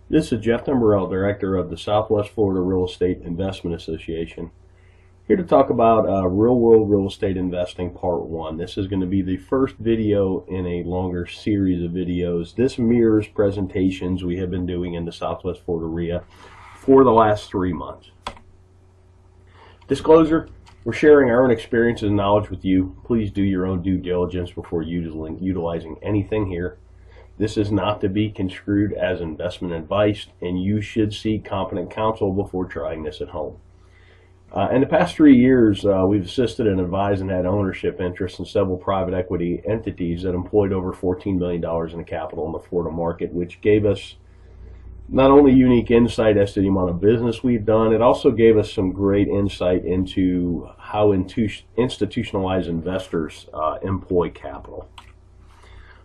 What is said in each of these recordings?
This is Jeff Timberell, Director of the Southwest Florida Real Estate Investment Association, here to talk about real-world real estate investing Part 1. This is going to be the first video in a longer series of videos. This mirrors presentations we have been doing in the Southwest Florida REIA for the last 3 months. Disclosure, we're sharing our own experiences and knowledge with you. Please do your own due diligence before utilizing anything here. This is not to be construed as investment advice, and you should seek competent counsel before trying this at home. In the past 3 years, we've assisted and advised and had ownership interests in several private equity entities that employed over $14 million in capital in the Florida market, which gave us not only unique insight as to the amount of business we've done, it also gave us some great insight into how institutionalized investors employ capital.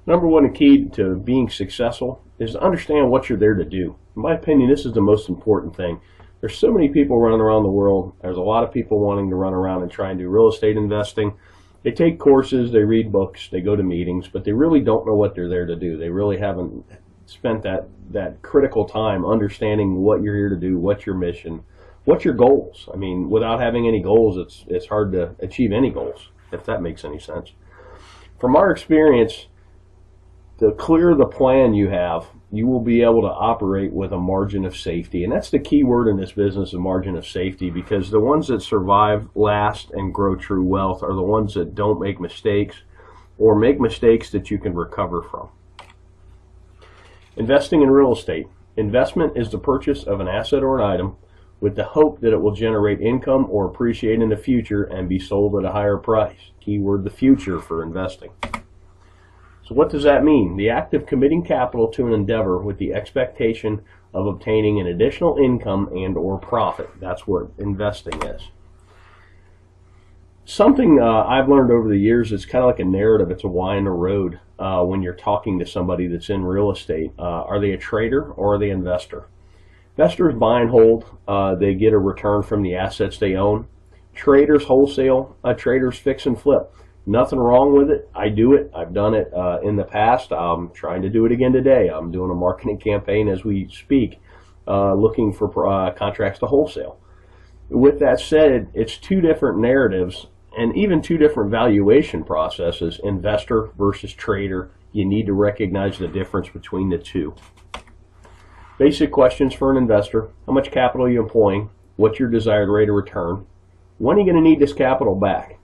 Number one key to being successful is to understand what you're there to do. In my opinion, this is the most important thing. There's so many people running around the world. There's a lot of people wanting to run around and try and do real estate investing. They take courses, they read books, they go to meetings, but they really don't know what they're there to do. They really haven't spent that critical time understanding what you're here to do, what's your mission, what's your goals. I mean, without having any goals, it's hard to achieve any goals, if that makes any sense. From our experience, the clearer the plan you have, you will be able to operate with a margin of safety. And that's the key word in this business, a margin of safety, because the ones that survive, last, and grow true wealth are the ones that don't make mistakes or make mistakes that you can recover from. Investing in real estate. Investment is the purchase of an asset or an item with the hope that it will generate income or appreciate in the future and be sold at a higher price. Keyword, the future for investing. So what does that mean? The act of committing capital to an endeavor with the expectation of obtaining an additional income and or profit. That's what investing is. Something I've learned over the years, it's kind of like a narrative. It's a why in the road when you're talking to somebody that's in real estate. Are they a trader or are they an investor? Investors buy and hold. They get a return from the assets they own. Traders wholesale. Traders fix and flip. Nothing wrong with it. I do it. I've done it in the past. I'm trying to do it again today. I'm doing a marketing campaign as we speak, looking for contracts to wholesale. With that said, it's two different narratives and even two different valuation processes, investor versus trader. You need to recognize the difference between the two. Basic questions for an investor. How much capital are you employing? What's your desired rate of return? When are you going to need this capital back?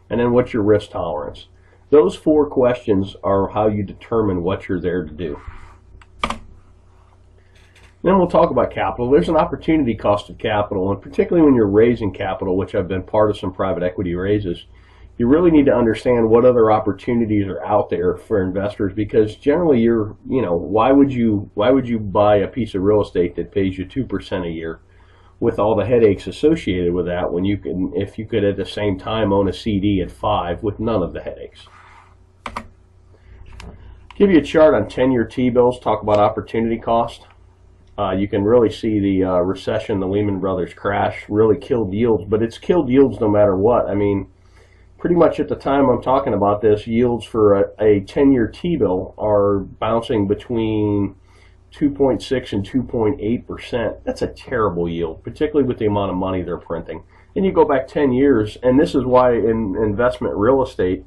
And then what's your risk tolerance? Those 4 questions are how you determine what you're there to do. Then we'll talk about capital. There's an opportunity cost of capital, and particularly when you're raising capital, which I've been part of some private equity raises, you really need to understand what other opportunities are out there for investors, because generally why would you buy a piece of real estate that pays you 2% a year with all the headaches associated with that, when you can, if you could at the same time own a CD at 5 with none of the headaches. Give you a chart on 10-year T-bills, talk about opportunity cost. You can really see the recession, the Lehman Brothers crash really killed yields, but it's killed yields no matter what. I mean, pretty much at the time I'm talking about this, yields for a 10-year T-bill are bouncing between 2.6 and 2.8%. That's a terrible yield, particularly with the amount of money they're printing. Then you go back 10 years, and this is why investment real estate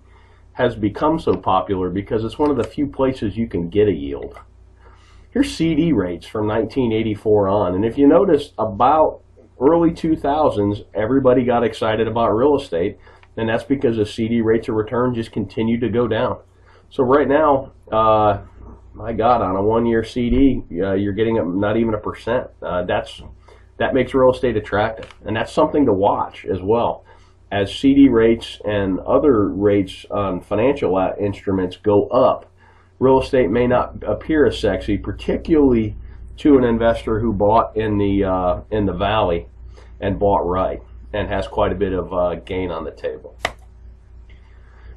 has become so popular, because it's one of the few places you can get a yield. Here's CD rates from 1984 on, and if you notice, about early 2000s, everybody got excited about real estate, and that's because the CD rates of return just continued to go down. So right now, my God, on a 1-year CD, you're getting not even 1%. That makes real estate attractive, and that's something to watch as well. As CD rates and other rates on financial instruments go up, real estate may not appear as sexy, particularly to an investor who bought in the valley and bought right and has quite a bit of gain on the table.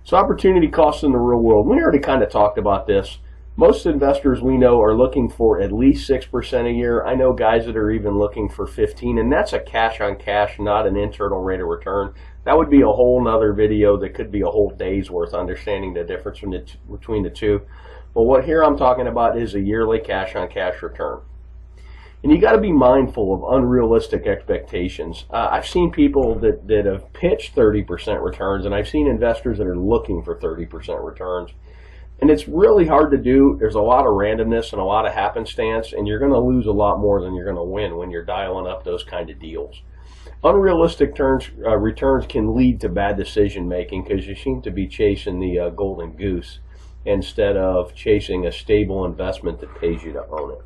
So opportunity costs in the real world. We already kind of talked about this. Most investors we know are looking for at least 6% a year. I know guys that are even looking for 15%, and that's a cash on cash, not an internal rate of return. That would be a whole nother video that could be a whole day's worth, understanding the difference between the two. But what here I'm talking about is a yearly cash on cash return. And you got to be mindful of unrealistic expectations. I've seen people that have pitched 30% returns, and I've seen investors that are looking for 30% returns. And it's really hard to do. There's a lot of randomness and a lot of happenstance, and you're going to lose a lot more than you're going to win when you're dialing up those kind of deals. Unrealistic returns can lead to bad decision making because you seem to be chasing the golden goose instead of chasing a stable investment that pays you to own it.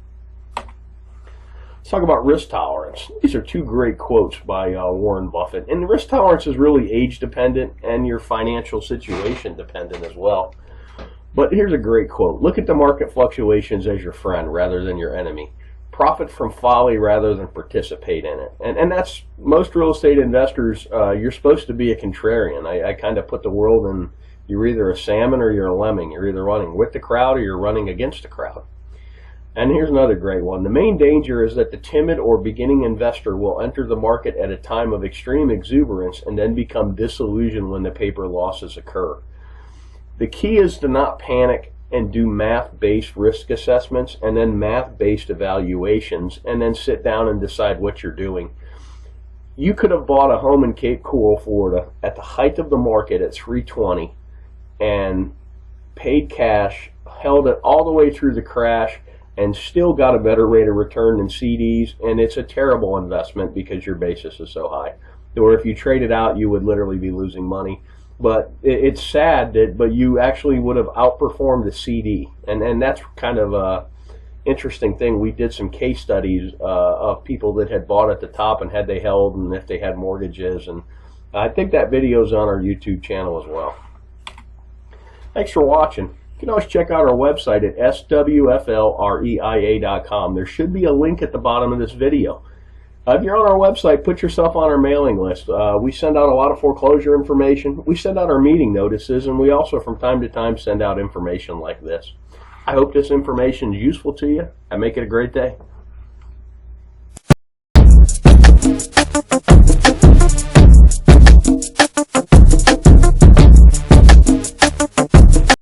Let's talk about risk tolerance. These are two great quotes by Warren Buffett. And risk tolerance is really age dependent and your financial situation dependent as well. But here's a great quote. Look at the market fluctuations as your friend rather than your enemy. Profit from folly rather than participate in it. And that's most real estate investors. You're supposed to be a contrarian. I kind of put the world in, you're either a salmon or you're a lemming. You're either running with the crowd or you're running against the crowd. And here's another great one. The main danger is that the timid or beginning investor will enter the market at a time of extreme exuberance and then become disillusioned when the paper losses occur. The key is to not panic and do math-based risk assessments and then math-based evaluations and then sit down and decide what you're doing. You could have bought a home in Cape Coral, Florida at the height of the market at $320 and paid cash, held it all the way through the crash, and still got a better rate of return than CDs, and it's a terrible investment because your basis is so high. Or if you trade it out, you would literally be losing money. But it's sad but you actually would have outperformed the CD, and that's kind of a interesting thing. We did some case studies of people that had bought at the top and had they held and if they had mortgages, and I think that video is on our YouTube channel as well. Thanks for watching. You can always check out our website at swflreia.com. There should be a link at the bottom of this video. If you're on our website, put yourself on our mailing list. We send out a lot of foreclosure information. We send out our meeting notices, and we also from time to time send out information like this. I hope this information is useful to you, and make it a great day.